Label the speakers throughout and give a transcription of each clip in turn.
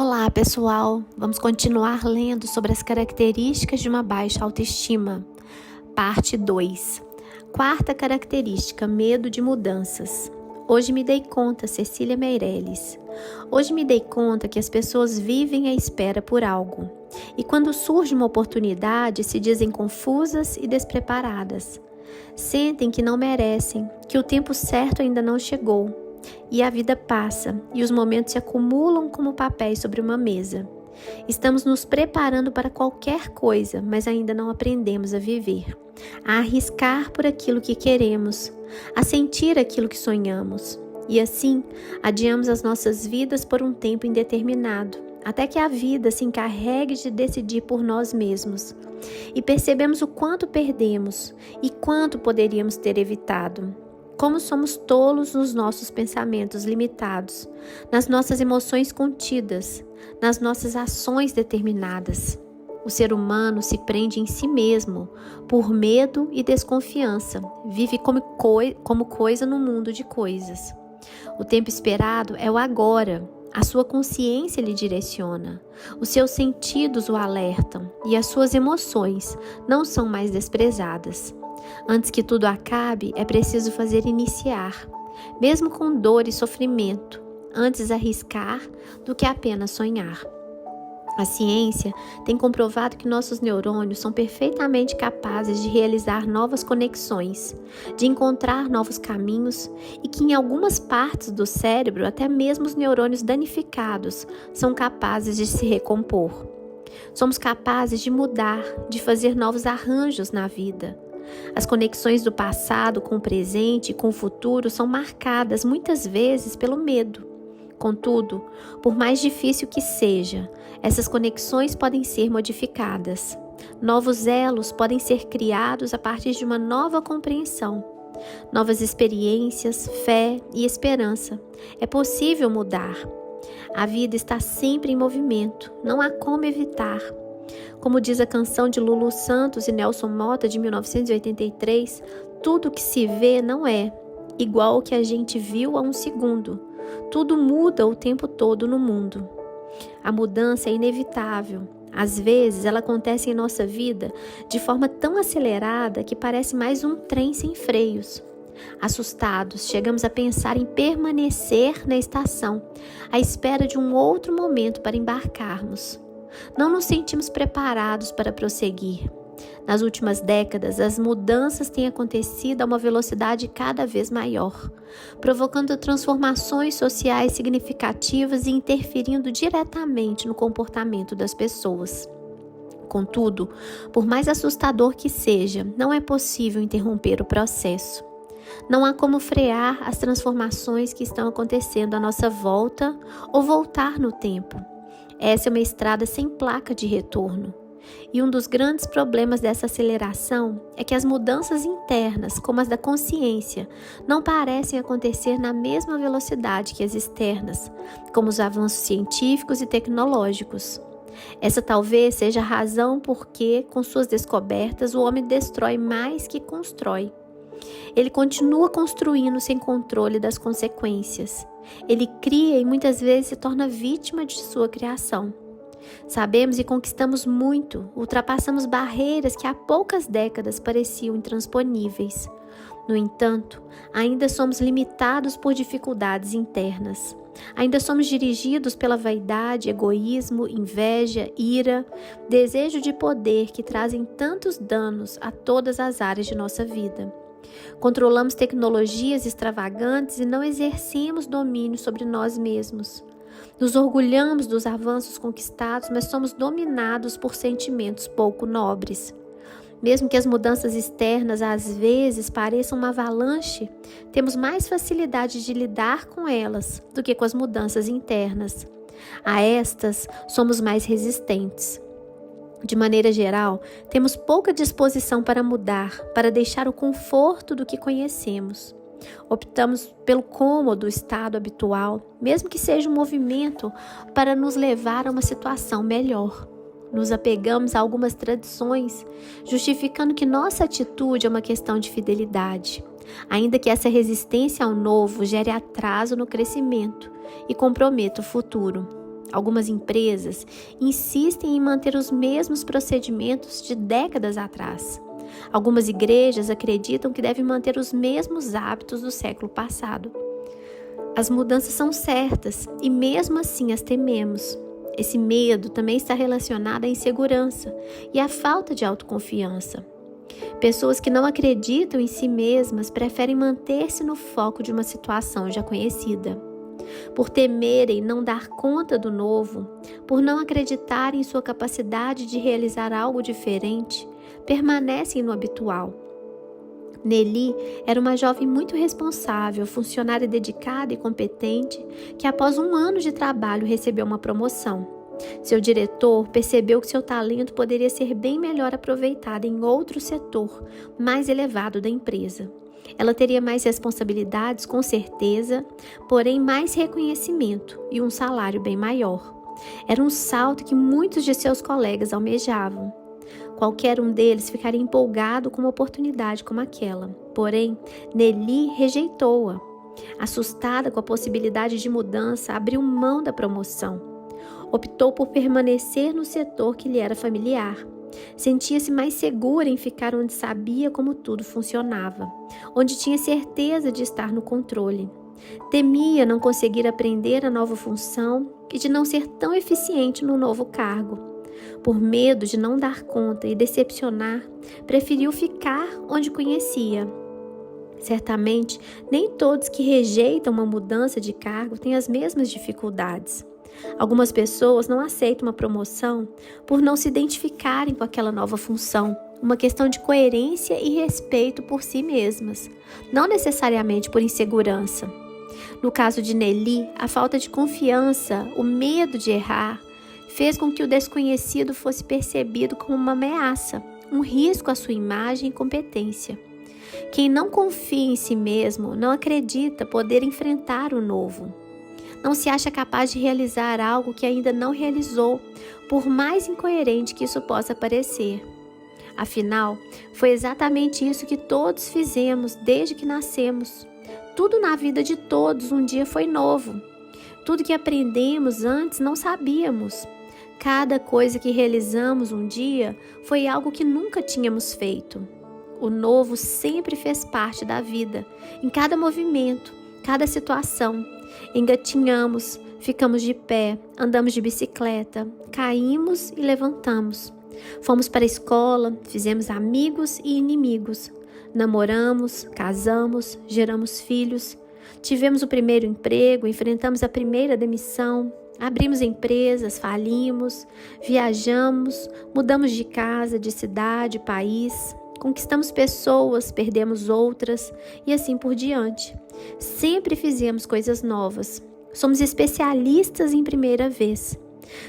Speaker 1: Olá, pessoal! Vamos continuar lendo sobre as características de uma baixa autoestima. Parte 2. Quarta característica, medo de mudanças. Hoje me dei conta, Cecília Meirelles. Hoje me dei conta que as pessoas vivem à espera por algo. E quando surge uma oportunidade, se dizem confusas e despreparadas. Sentem que não merecem, que o tempo certo ainda não chegou. E a vida passa, e os momentos se acumulam como papéis sobre uma mesa. Estamos nos preparando para qualquer coisa, mas ainda não aprendemos a viver, a arriscar por aquilo que queremos, a sentir aquilo que sonhamos. E assim, adiamos as nossas vidas por um tempo indeterminado, até que a vida se encarregue de decidir por nós mesmos. E percebemos o quanto perdemos e quanto poderíamos ter evitado. Como somos tolos nos nossos pensamentos limitados, nas nossas emoções contidas, nas nossas ações determinadas. O ser humano se prende em si mesmo por medo e desconfiança, vive como coisa no mundo de coisas. O tempo esperado é o agora, a sua consciência lhe direciona, os seus sentidos o alertam e as suas emoções não são mais desprezadas. Antes que tudo acabe, é preciso fazer iniciar, mesmo com dor e sofrimento, antes arriscar do que apenas sonhar. A ciência tem comprovado que nossos neurônios são perfeitamente capazes de realizar novas conexões, de encontrar novos caminhos e que em algumas partes do cérebro, até mesmo os neurônios danificados, são capazes de se recompor. Somos capazes de mudar, de fazer novos arranjos na vida. As conexões do passado com o presente e com o futuro são marcadas muitas vezes pelo medo. Contudo, por mais difícil que seja, essas conexões podem ser modificadas. Novos elos podem ser criados a partir de uma nova compreensão. Novas experiências, fé e esperança. É possível mudar. A vida está sempre em movimento, não há como evitar. Como diz a canção de Lulu Santos e Nelson Motta de 1983, tudo que se vê não é igual ao que a gente viu há um segundo. Tudo muda o tempo todo no mundo. A mudança é inevitável. Às vezes, ela acontece em nossa vida de forma tão acelerada que parece mais um trem sem freios. Assustados, chegamos a pensar em permanecer na estação, à espera de um outro momento para embarcarmos. Não nos sentimos preparados para prosseguir. Nas últimas décadas, as mudanças têm acontecido a uma velocidade cada vez maior, provocando transformações sociais significativas e interferindo diretamente no comportamento das pessoas. Contudo, por mais assustador que seja, não é possível interromper o processo. Não há como frear as transformações que estão acontecendo à nossa volta ou voltar no tempo. Essa é uma estrada sem placa de retorno. E um dos grandes problemas dessa aceleração é que as mudanças internas, como as da consciência, não parecem acontecer na mesma velocidade que as externas, como os avanços científicos e tecnológicos. Essa talvez seja a razão por que, com suas descobertas, o homem destrói mais que constrói. Ele continua construindo sem controle das consequências. Ele cria e muitas vezes se torna vítima de sua criação. Sabemos e conquistamos muito, ultrapassamos barreiras que há poucas décadas pareciam intransponíveis. No entanto, ainda somos limitados por dificuldades internas. Ainda somos dirigidos pela vaidade, egoísmo, inveja, ira, desejo de poder que trazem tantos danos a todas as áreas de nossa vida. Controlamos tecnologias extravagantes e não exercemos domínio sobre nós mesmos. Nos orgulhamos dos avanços conquistados, mas somos dominados por sentimentos pouco nobres. Mesmo que as mudanças externas às vezes pareçam uma avalanche, temos mais facilidade de lidar com elas do que com as mudanças internas. A estas, somos mais resistentes. De maneira geral, temos pouca disposição para mudar, para deixar o conforto do que conhecemos. Optamos pelo cômodo estado habitual, mesmo que seja um movimento para nos levar a uma situação melhor. Nos apegamos a algumas tradições, justificando que nossa atitude é uma questão de fidelidade, ainda que essa resistência ao novo gere atraso no crescimento e comprometa o futuro. Algumas empresas insistem em manter os mesmos procedimentos de décadas atrás. Algumas igrejas acreditam que devem manter os mesmos hábitos do século passado. As mudanças são certas e mesmo assim as tememos. Esse medo também está relacionado à insegurança e à falta de autoconfiança. Pessoas que não acreditam em si mesmas preferem manter-se no foco de uma situação já conhecida. Por temerem não dar conta do novo, por não acreditarem em sua capacidade de realizar algo diferente, permanecem no habitual. Nelly era uma jovem muito responsável, funcionária dedicada e competente, que após 1 ano de trabalho recebeu uma promoção. Seu diretor percebeu que seu talento poderia ser bem melhor aproveitado em outro setor mais elevado da empresa. Ela teria mais responsabilidades, com certeza, porém mais reconhecimento e um salário bem maior. Era um salto que muitos de seus colegas almejavam. Qualquer um deles ficaria empolgado com uma oportunidade como aquela. Porém, Nelly rejeitou-a. Assustada com a possibilidade de mudança, abriu mão da promoção. Optou por permanecer no setor que lhe era familiar. Sentia-se mais segura em ficar onde sabia como tudo funcionava, onde tinha certeza de estar no controle. Temia não conseguir aprender a nova função e de não ser tão eficiente no novo cargo. Por medo de não dar conta e decepcionar, preferiu ficar onde conhecia. Certamente, nem todos que rejeitam uma mudança de cargo têm as mesmas dificuldades. Algumas pessoas não aceitam uma promoção por não se identificarem com aquela nova função, uma questão de coerência e respeito por si mesmas, não necessariamente por insegurança. No caso de Nelly, a falta de confiança, o medo de errar, fez com que o desconhecido fosse percebido como uma ameaça, um risco à sua imagem e competência. Quem não confia em si mesmo não acredita poder enfrentar o novo. Não se acha capaz de realizar algo que ainda não realizou, por mais incoerente que isso possa parecer. Afinal, foi exatamente isso que todos fizemos desde que nascemos. Tudo na vida de todos um dia foi novo. Tudo que aprendemos antes não sabíamos. Cada coisa que realizamos um dia foi algo que nunca tínhamos feito. O novo sempre fez parte da vida, em cada movimento, cada situação. Engatinhamos, ficamos de pé, andamos de bicicleta, caímos e levantamos. Fomos para a escola, fizemos amigos e inimigos. Namoramos, casamos, geramos filhos. Tivemos o primeiro emprego, enfrentamos a primeira demissão. Abrimos empresas, falimos, viajamos, mudamos de casa, de cidade, país. Conquistamos pessoas, perdemos outras e assim por diante. Sempre fizemos coisas novas. Somos especialistas em primeira vez.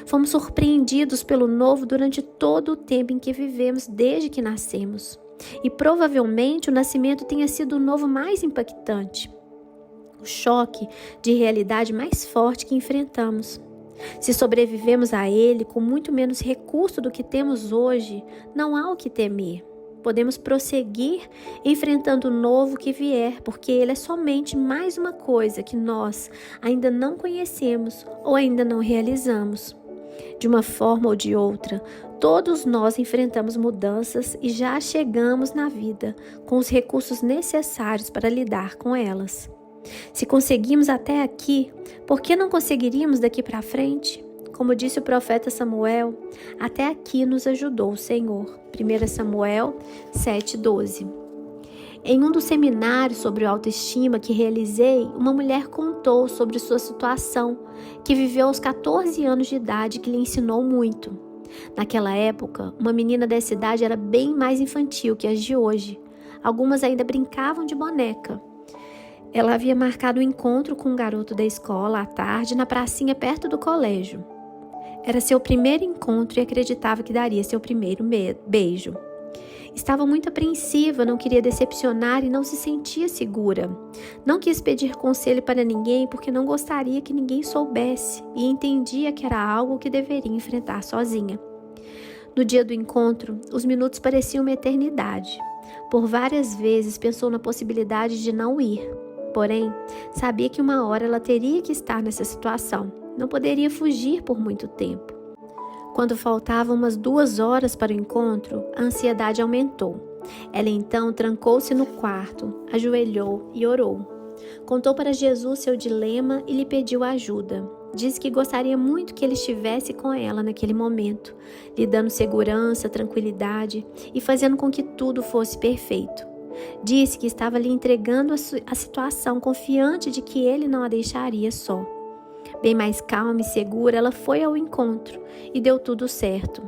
Speaker 1: Fomos surpreendidos pelo novo durante todo o tempo em que vivemos desde que nascemos. E provavelmente o nascimento tenha sido o novo mais impactante. O choque de realidade mais forte que enfrentamos. Se sobrevivemos a ele com muito menos recurso do que temos hoje, não há o que temer. Podemos prosseguir enfrentando o novo que vier, porque ele é somente mais uma coisa que nós ainda não conhecemos ou ainda não realizamos. De uma forma ou de outra, todos nós enfrentamos mudanças e já chegamos na vida com os recursos necessários para lidar com elas. Se conseguimos até aqui, por que não conseguiríamos daqui para frente? Como disse o profeta Samuel, até aqui nos ajudou o Senhor. 1 Samuel 7:12. Em um dos seminários sobre autoestima que realizei, uma mulher contou sobre sua situação, que viveu aos 14 anos de idade, que lhe ensinou muito. Naquela época, uma menina dessa idade era bem mais infantil que as de hoje. Algumas ainda brincavam de boneca. Ela havia marcado um encontro com um garoto da escola à tarde na pracinha perto do colégio. Era seu primeiro encontro e acreditava que daria seu primeiro beijo. Estava muito apreensiva, não queria decepcionar e não se sentia segura. Não quis pedir conselho para ninguém porque não gostaria que ninguém soubesse e entendia que era algo que deveria enfrentar sozinha. No dia do encontro, os minutos pareciam uma eternidade. Por várias vezes pensou na possibilidade de não ir. Porém, sabia que uma hora ela teria que estar nessa situação. não poderia fugir por muito tempo. Quando faltavam umas 2 horas para o encontro, a ansiedade aumentou. Ela então trancou-se no quarto, ajoelhou e orou. Contou para Jesus seu dilema e lhe pediu ajuda. Disse que gostaria muito que ele estivesse com ela naquele momento, lhe dando segurança, tranquilidade e fazendo com que tudo fosse perfeito. Disse que estava lhe entregando a situação, confiante de que ele não a deixaria só. Bem mais calma e segura, ela foi ao encontro e deu tudo certo.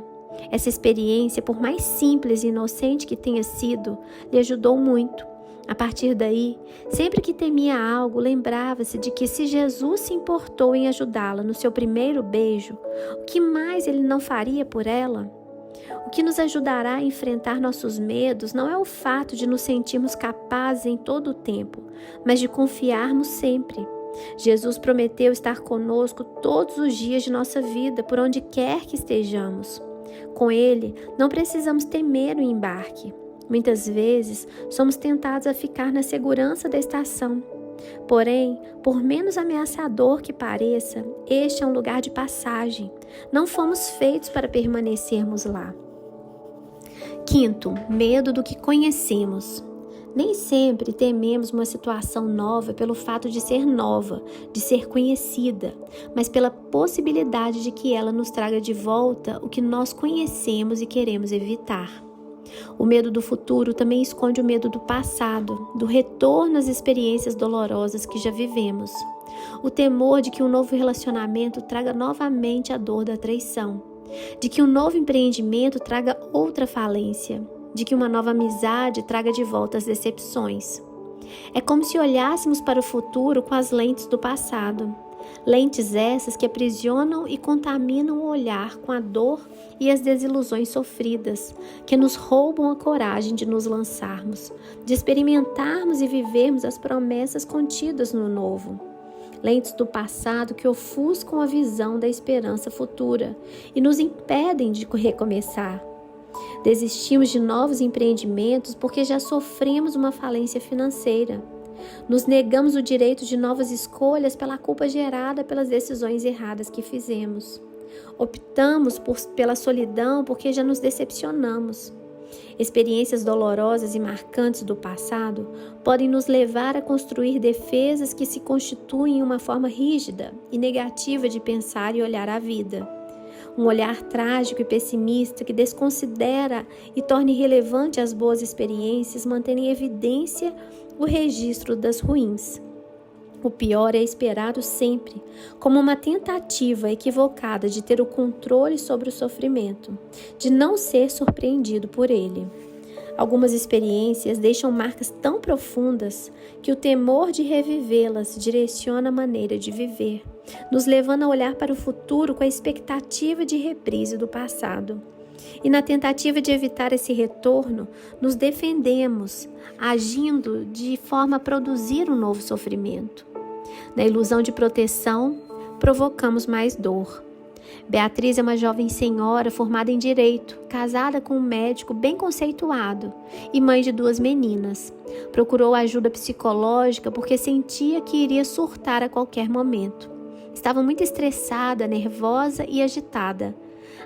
Speaker 1: Essa experiência, por mais simples e inocente que tenha sido, lhe ajudou muito. A partir daí, sempre que temia algo, lembrava-se de que se Jesus se importou em ajudá-la no seu primeiro beijo, o que mais ele não faria por ela? O que nos ajudará a enfrentar nossos medos não é o fato de nos sentirmos capazes em todo o tempo, mas de confiarmos sempre. Jesus prometeu estar conosco todos os dias de nossa vida, por onde quer que estejamos. Com Ele, não precisamos temer o embarque. Muitas vezes, somos tentados a ficar na segurança da estação. Porém, por menos ameaçador que pareça, este é um lugar de passagem. Não fomos feitos para permanecermos lá. Quinto, medo do que conhecemos. Nem sempre tememos uma situação nova pelo fato de ser nova, de ser conhecida, mas pela possibilidade de que ela nos traga de volta o que nós conhecemos e queremos evitar. O medo do futuro também esconde o medo do passado, do retorno às experiências dolorosas que já vivemos. O temor de que um novo relacionamento traga novamente a dor da traição, de que um novo empreendimento traga outra falência, de que uma nova amizade traga de volta as decepções. É como se olhássemos para o futuro com as lentes do passado. Lentes essas que aprisionam e contaminam o olhar com a dor e as desilusões sofridas, que nos roubam a coragem de nos lançarmos, de experimentarmos e vivermos as promessas contidas no novo. Lentes do passado que ofuscam a visão da esperança futura e nos impedem de recomeçar. Desistimos de novos empreendimentos porque já sofremos uma falência financeira. Nos negamos o direito de novas escolhas pela culpa gerada pelas decisões erradas que fizemos. Optamos pela solidão porque já nos decepcionamos. Experiências dolorosas e marcantes do passado podem nos levar a construir defesas que se constituem em uma forma rígida e negativa de pensar e olhar a vida. Um olhar trágico e pessimista que desconsidera e torna irrelevante as boas experiências, mantém em evidência o registro das ruins. O pior é esperado sempre, como uma tentativa equivocada de ter o controle sobre o sofrimento, de não ser surpreendido por ele. Algumas experiências deixam marcas tão profundas que o temor de revivê-las direciona a maneira de viver, nos levando a olhar para o futuro com a expectativa de reprise do passado. E na tentativa de evitar esse retorno, nos defendemos, agindo de forma a produzir um novo sofrimento. Na ilusão de proteção, provocamos mais dor. Beatriz é uma jovem senhora formada em direito, casada com um médico bem conceituado e mãe de 2 meninas. Procurou ajuda psicológica porque sentia que iria surtar a qualquer momento. Estava muito estressada, nervosa e agitada.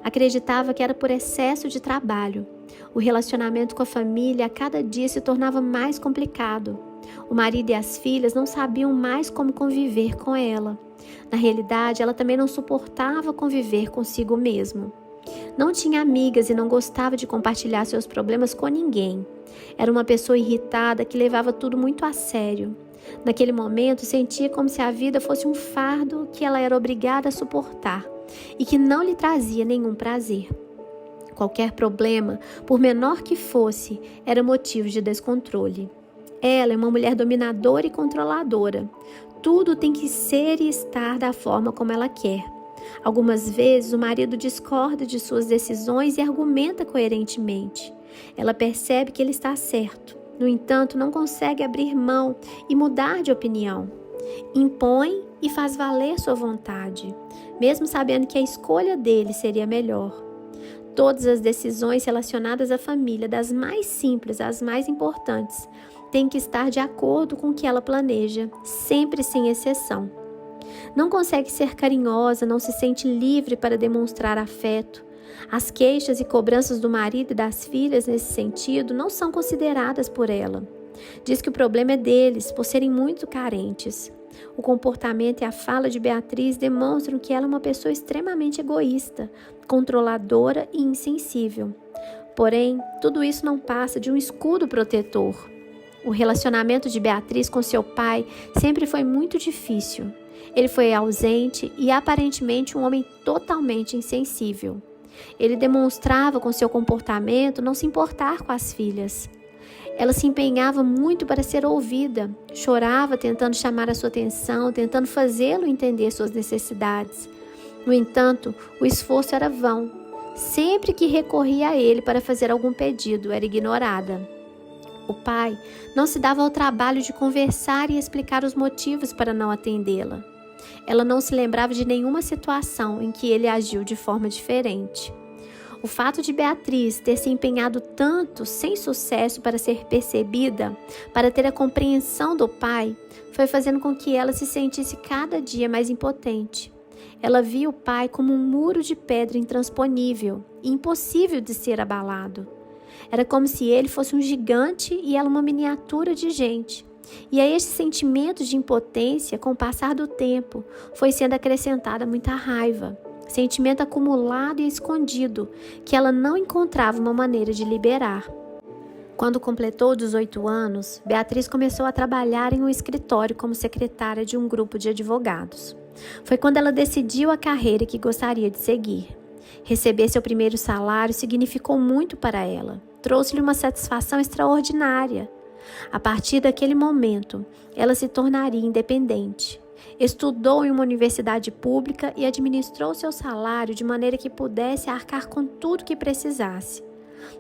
Speaker 1: Acreditava que era por excesso de trabalho. O relacionamento com a família a cada dia se tornava mais complicado. O marido e as filhas não sabiam mais como conviver com ela. Na realidade, ela também não suportava conviver consigo mesma. Não tinha amigas e não gostava de compartilhar seus problemas com ninguém. Era uma pessoa irritada que levava tudo muito a sério. Naquele momento, sentia como se a vida fosse um fardo que ela era obrigada a suportar e que não lhe trazia nenhum prazer. Qualquer problema, por menor que fosse, era motivo de descontrole. Ela é uma mulher dominadora e controladora. Tudo tem que ser e estar da forma como ela quer. Algumas vezes o marido discorda de suas decisões e argumenta coerentemente. Ela percebe que ele está certo. No entanto, não consegue abrir mão e mudar de opinião. Impõe e faz valer sua vontade, mesmo sabendo que a escolha dele seria melhor. Todas as decisões relacionadas à família, das mais simples às mais importantes, têm que estar de acordo com o que ela planeja, sempre sem exceção. Não consegue ser carinhosa, não se sente livre para demonstrar afeto. As queixas e cobranças do marido e das filhas nesse sentido não são consideradas por ela. Diz que o problema é deles, por serem muito carentes. O comportamento e a fala de Beatriz demonstram que ela é uma pessoa extremamente egoísta, controladora e insensível. Porém, tudo isso não passa de um escudo protetor. O relacionamento de Beatriz com seu pai sempre foi muito difícil. Ele foi ausente e aparentemente um homem totalmente insensível. Ele demonstrava com seu comportamento não se importar com as filhas. Ela se empenhava muito para ser ouvida, chorava tentando chamar a sua atenção, tentando fazê-lo entender suas necessidades. No entanto, o esforço era vão. Sempre que recorria a ele para fazer algum pedido, era ignorada. O pai não se dava ao trabalho de conversar e explicar os motivos para não atendê-la. Ela não se lembrava de nenhuma situação em que ele agiu de forma diferente. O fato de Beatriz ter se empenhado tanto sem sucesso para ser percebida, para ter a compreensão do pai, foi fazendo com que ela se sentisse cada dia mais impotente. Ela via o pai como um muro de pedra intransponível e impossível de ser abalado. Era como se ele fosse um gigante e ela uma miniatura de gente. E a esse sentimento de impotência, com o passar do tempo, foi sendo acrescentada muita raiva. Sentimento acumulado e escondido, que ela não encontrava uma maneira de liberar. Quando completou 18 anos, Beatriz começou a trabalhar em um escritório como secretária de um grupo de advogados. Foi quando ela decidiu a carreira que gostaria de seguir. Receber seu primeiro salário significou muito para ela. Trouxe-lhe uma satisfação extraordinária. A partir daquele momento, ela se tornaria independente. Estudou em uma universidade pública e administrou seu salário de maneira que pudesse arcar com tudo que precisasse.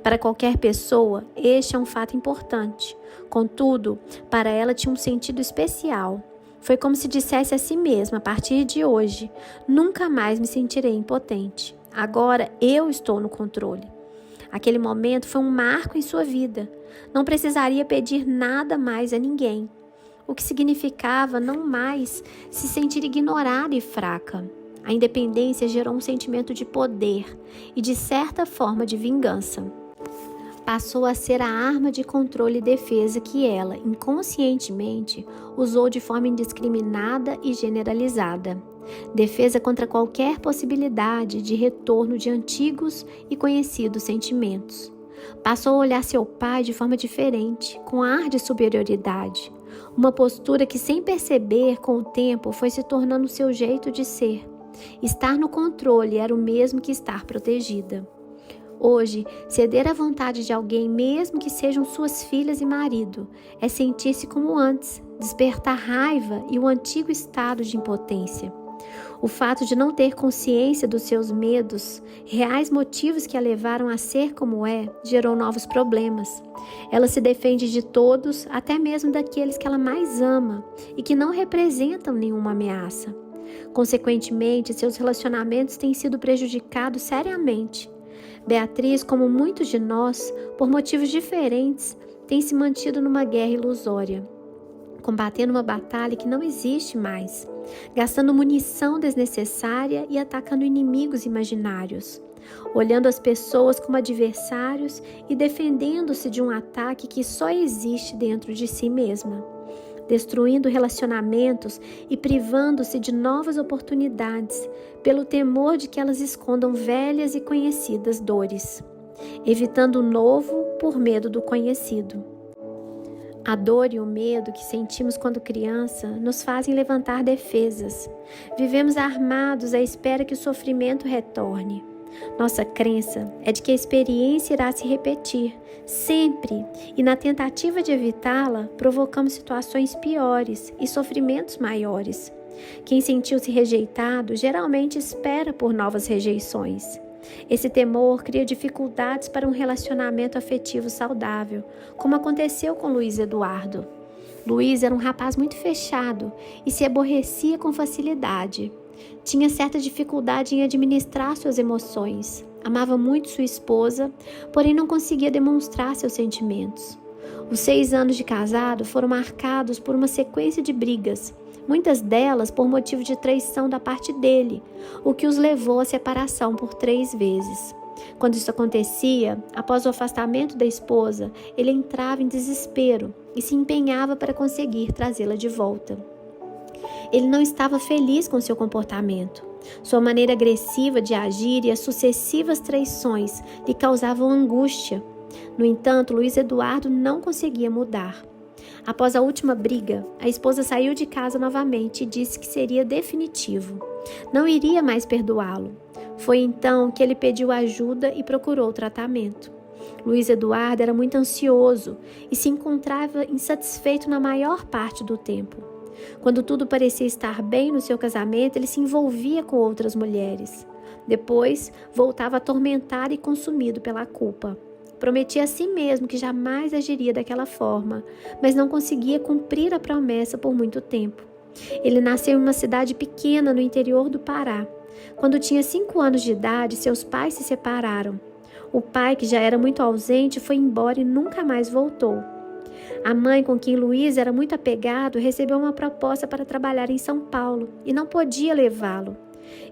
Speaker 1: Para qualquer pessoa, este é um fato importante. Contudo, para ela tinha um sentido especial. Foi como se dissesse a si mesma, a partir de hoje, nunca mais me sentirei impotente. Agora eu estou no controle. Aquele momento foi um marco em sua vida. Não precisaria pedir nada mais a ninguém. O que significava não mais se sentir ignorada e fraca. A independência gerou um sentimento de poder e, de certa forma, de vingança. Passou a ser a arma de controle e defesa que ela, inconscientemente, usou de forma indiscriminada e generalizada. Defesa contra qualquer possibilidade de retorno de antigos e conhecidos sentimentos. Passou a olhar seu pai de forma diferente, com ar de superioridade. Uma postura que, sem perceber, com o tempo, foi se tornando seu jeito de ser. Estar no controle era o mesmo que estar protegida. Hoje, ceder à vontade de alguém, mesmo que sejam suas filhas e marido, é sentir-se como antes, despertar raiva e o antigo estado de impotência. O fato de não ter consciência dos seus medos, reais motivos que a levaram a ser como é, gerou novos problemas. Ela se defende de todos, até mesmo daqueles que ela mais ama e que não representam nenhuma ameaça. Consequentemente, seus relacionamentos têm sido prejudicados seriamente. Beatriz, como muitos de nós, por motivos diferentes, tem se mantido numa guerra ilusória, combatendo uma batalha que não existe mais, gastando munição desnecessária e atacando inimigos imaginários, olhando as pessoas como adversários e defendendo-se de um ataque que só existe dentro de si mesma, destruindo relacionamentos e privando-se de novas oportunidades pelo temor de que elas escondam velhas e conhecidas dores, evitando o novo por medo do conhecido. A dor e o medo que sentimos quando criança nos fazem levantar defesas. Vivemos armados à espera que o sofrimento retorne. Nossa crença é de que a experiência irá se repetir, sempre, e na tentativa de evitá-la, provocamos situações piores e sofrimentos maiores. Quem sentiu-se rejeitado geralmente espera por novas rejeições. Esse temor cria dificuldades para um relacionamento afetivo saudável, como aconteceu com Luiz Eduardo. Luiz era um rapaz muito fechado e se aborrecia com facilidade. Tinha certa dificuldade em administrar suas emoções. Amava muito sua esposa, porém não conseguia demonstrar seus sentimentos. Os 6 anos de casado foram marcados por uma sequência de brigas, muitas delas por motivo de traição da parte dele, o que os levou à separação por 3 vezes. Quando isso acontecia, após o afastamento da esposa, ele entrava em desespero e se empenhava para conseguir trazê-la de volta. Ele não estava feliz com seu comportamento. Sua maneira agressiva de agir e as sucessivas traições lhe causavam angústia. No entanto, Luiz Eduardo não conseguia mudar. Após a última briga, a esposa saiu de casa novamente e disse que seria definitivo. Não iria mais perdoá-lo. Foi então que ele pediu ajuda e procurou tratamento. Luiz Eduardo era muito ansioso e se encontrava insatisfeito na maior parte do tempo. Quando tudo parecia estar bem no seu casamento, ele se envolvia com outras mulheres. Depois, voltava atormentado e consumido pela culpa. Prometia a si mesmo que jamais agiria daquela forma, mas não conseguia cumprir a promessa por muito tempo. Ele nasceu em uma cidade pequena no interior do Pará. Quando tinha 5 anos de idade, seus pais se separaram. O pai, que já era muito ausente, foi embora e nunca mais voltou. A mãe, com quem Luiz era muito apegado, recebeu uma proposta para trabalhar em São Paulo e não podia levá-lo.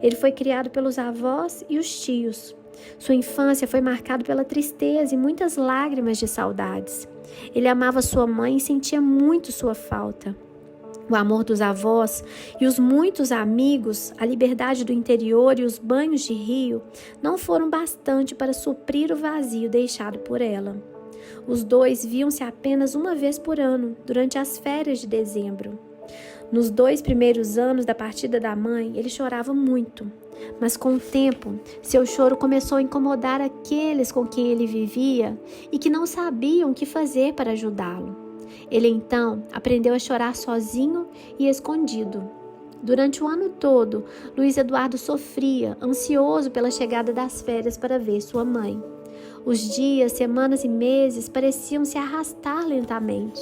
Speaker 1: Ele foi criado pelos avós e os tios. Sua infância foi marcada pela tristeza e muitas lágrimas de saudades. Ele amava sua mãe e sentia muito sua falta. O amor dos avós e os muitos amigos, a liberdade do interior e os banhos de rio não foram bastante para suprir o vazio deixado por ela. Os dois viam-se apenas uma vez por ano, durante as férias de dezembro. Nos 2 primeiros anos da partida da mãe, ele chorava muito, mas com o tempo, seu choro começou a incomodar aqueles com quem ele vivia e que não sabiam o que fazer para ajudá-lo. Ele então aprendeu a chorar sozinho e escondido. Durante o ano todo, Luiz Eduardo sofria, ansioso pela chegada das férias para ver sua mãe. Os dias, semanas e meses pareciam se arrastar lentamente.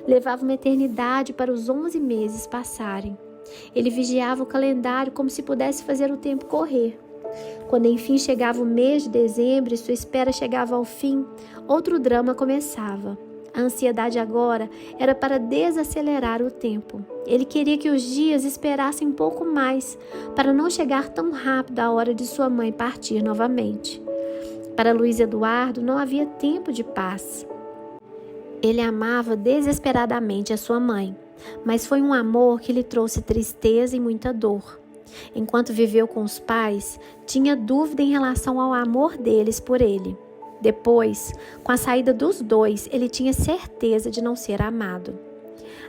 Speaker 1: Levava uma eternidade para os 11 meses passarem. Ele vigiava o calendário como se pudesse fazer o tempo correr. Quando enfim chegava o mês de dezembro e sua espera chegava ao fim, outro drama começava. A ansiedade agora era para desacelerar o tempo. Ele queria que os dias esperassem um pouco mais, para não chegar tão rápido a hora de sua mãe partir novamente. Para Luiz Eduardo não havia tempo de paz. Ele amava desesperadamente a sua mãe, mas foi um amor que lhe trouxe tristeza e muita dor. Enquanto viveu com os pais, tinha dúvida em relação ao amor deles por ele. Depois, com a saída dos dois, ele tinha certeza de não ser amado.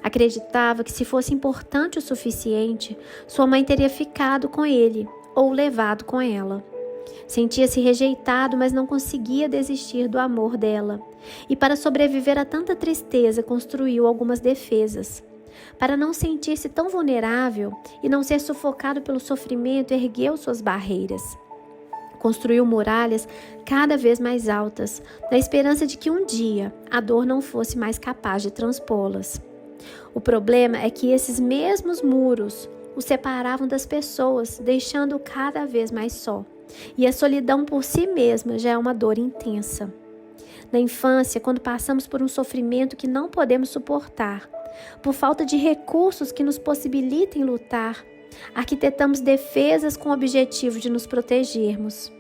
Speaker 1: Acreditava que se fosse importante o suficiente, sua mãe teria ficado com ele ou levado com ela. Sentia-se rejeitado, mas não conseguia desistir do amor dela. E para sobreviver a tanta tristeza, construiu algumas defesas. Para não sentir-se tão vulnerável e não ser sufocado pelo sofrimento, ergueu suas barreiras. Construiu muralhas cada vez mais altas, na esperança de que um dia a dor não fosse mais capaz de transpô-las. O problema é que esses mesmos muros o separavam das pessoas, deixando-o cada vez mais só. E a solidão por si mesma já é uma dor intensa. Na infância, quando passamos por um sofrimento que não podemos suportar, por falta de recursos que nos possibilitem lutar, arquitetamos defesas com o objetivo de nos protegermos.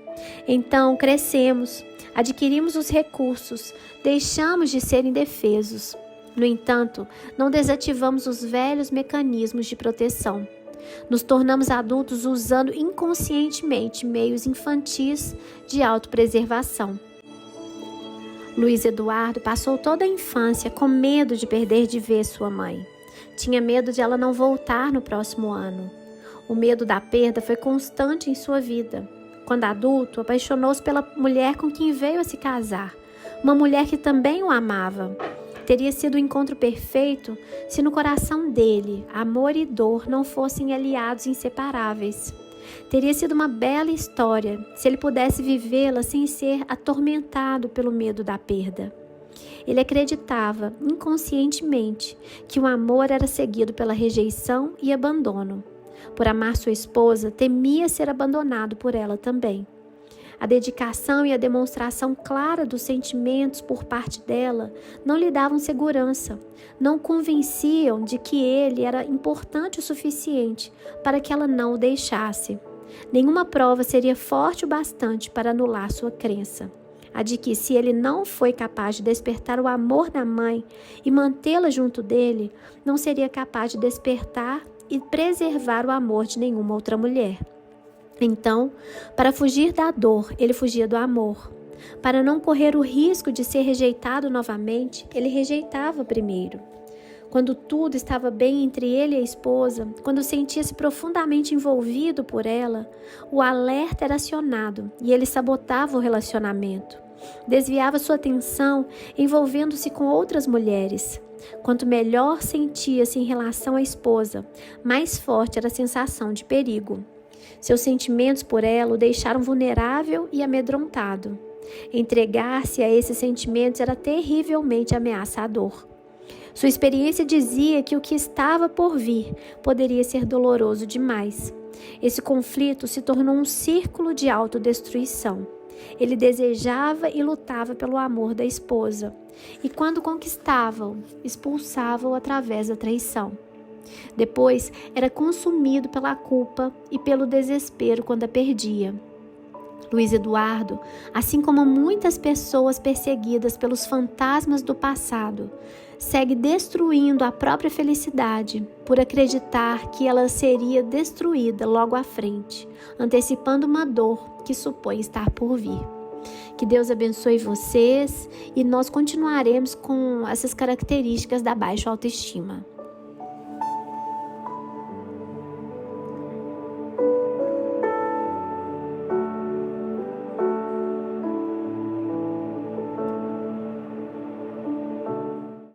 Speaker 1: Então, crescemos, adquirimos os recursos, deixamos de ser indefesos. No entanto, não desativamos os velhos mecanismos de proteção. Nos tornamos adultos usando inconscientemente meios infantis de autopreservação. Luiz Eduardo passou toda a infância com medo de perder de ver sua mãe. Tinha medo de ela não voltar no próximo ano. O medo da perda foi constante em sua vida. Quando adulto, apaixonou-se pela mulher com quem veio a se casar, uma mulher que também o amava. Teria sido o encontro perfeito se no coração dele, amor e dor não fossem aliados inseparáveis. Teria sido uma bela história se ele pudesse vivê-la sem ser atormentado pelo medo da perda. Ele acreditava, inconscientemente, que o amor era seguido pela rejeição e abandono. Por amar sua esposa, temia ser abandonado por ela também. A dedicação e a demonstração clara dos sentimentos por parte dela não lhe davam segurança, não convenciam de que ele era importante o suficiente para que ela não o deixasse. Nenhuma prova seria forte o bastante para anular sua crença, a de que, se ele não foi capaz de despertar o amor da mãe e mantê-la junto dele, não seria capaz de despertar e preservar o amor de nenhuma outra mulher. Então, para fugir da dor, ele fugia do amor. Para não correr o risco de ser rejeitado novamente, ele rejeitava primeiro. Quando tudo estava bem entre ele e a esposa, quando sentia-se profundamente envolvido por ela, o alerta era acionado e ele sabotava o relacionamento. Desviava sua atenção envolvendo-se com outras mulheres. Quanto melhor sentia-se em relação à esposa, mais forte era a sensação de perigo. Seus sentimentos por ela o deixaram vulnerável e amedrontado. Entregar-se a esses sentimentos era terrivelmente ameaçador. Sua experiência dizia que o que estava por vir poderia ser doloroso demais. Esse conflito se tornou um círculo de autodestruição. Ele desejava e lutava pelo amor da esposa, e quando conquistava-o, expulsava-o através da traição. Depois, era consumido pela culpa e pelo desespero quando a perdia. Luiz Eduardo, assim como muitas pessoas perseguidas pelos fantasmas do passado, segue destruindo a própria felicidade por acreditar que ela seria destruída logo à frente, antecipando uma dor que supõe estar por vir. Que Deus abençoe vocês e nós continuaremos com essas características da baixa autoestima.